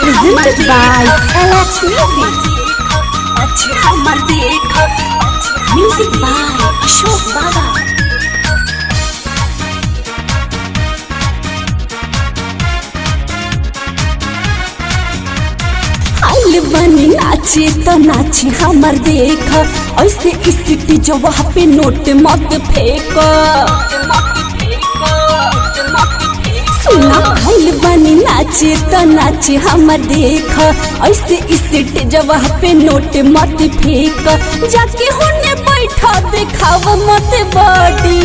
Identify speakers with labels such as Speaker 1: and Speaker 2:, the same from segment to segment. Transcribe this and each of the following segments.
Speaker 1: Presented by LX Music by Ashok Baba. बनी नाचे तो नाचे हमर देख ऐसे स्थिति जो वहाँ पे नोट मत फेंक सुना खैल बनी नाचे तो नाचे हमर देख ऐसे स्थिति जो वहाँ पे नोट मत फेंक जाके होने बैठा देखाव मत बॉडी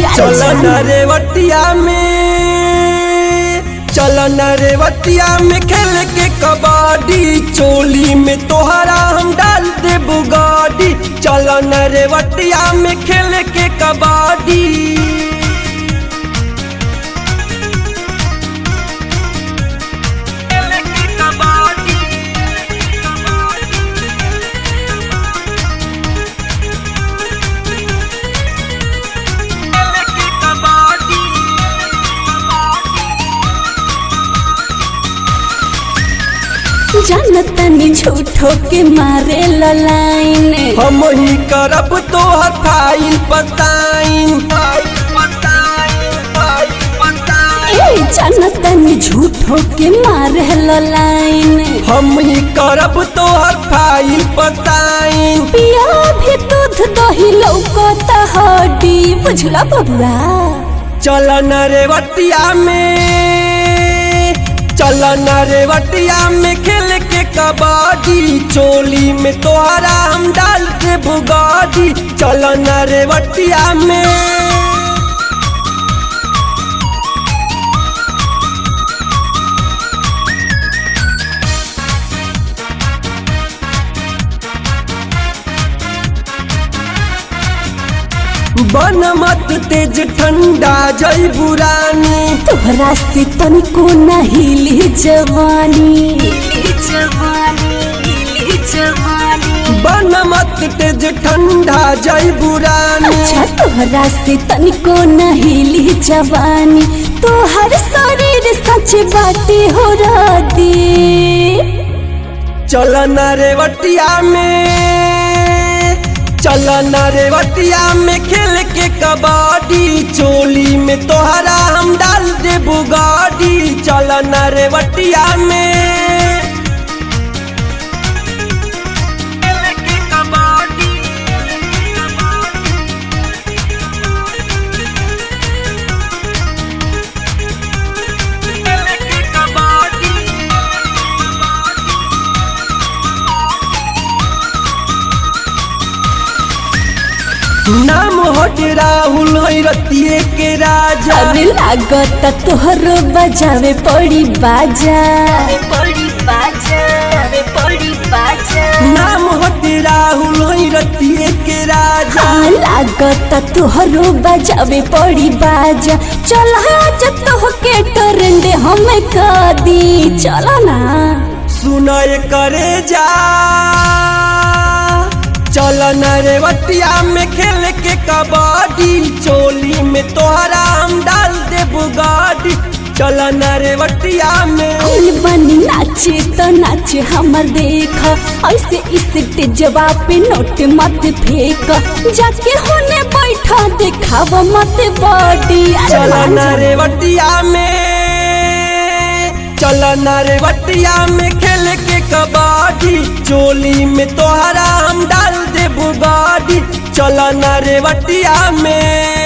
Speaker 2: चलन रेवतिया में खेल के कबड्डी चोली में तोहरा हम डाल दे बुगाड़ी चलन रेवतिया में खेल के कबड्डी
Speaker 1: जानतनी झूठो के मारे लाइन
Speaker 2: हम ही करब तोहर फाइल पताइन
Speaker 1: जानतनी झूठो के मारे लाइन
Speaker 2: हम ही करब तोहर फाइल पताइन
Speaker 1: पिया भी दूध दही लौकता हड्डी बुझला बबुआ
Speaker 2: चलन रेवतिया में खेल के कबड्डी चोली में तोहरा हम डाल दे बुगाड़ी चलन रेवतिया में बन मत तेज ठंडा जई बुरानी
Speaker 1: तोहरा से तनिको नहीं ली जवानी
Speaker 2: बन मत तेज ठंडा जई बुरानी
Speaker 1: अच्छा तोहरा से तनिको नहीं ली जवानी तोहर शरीर सच बाटे हो रादी
Speaker 2: चलन रेवतिया में खेल के कबड्डी चोली में तोहरा हम डाल दे बुगाड़ी चलन रेवतिया में नाम हट राहुल रतिये के राजा
Speaker 1: अरे लागत तोहरो बजावे पड़ी बाजा
Speaker 2: नाम हट राहुल रतिये के राजा
Speaker 1: लागत तोहरो बजावे पड़ी बाजा चल आज तो के ट्रेंड हमें कर दी चला ना
Speaker 2: सुनाए करे जा चलन रेवतिया में खेल के कबड्डी चोली में तोहरा हम डाल दे बुगाड़ी चलन रेवतिया में
Speaker 1: बनी नाचे तो नाचे हमर देख ऐसे इसके जवाब पे नोट मत फेंक जाके होने बैठा देखाव मत बॉडी
Speaker 2: चलन रेवतिया में खेल के कबड्डी चोली में तोहरा हम डाल दे बुगाड़ी चलन रेवतिया में।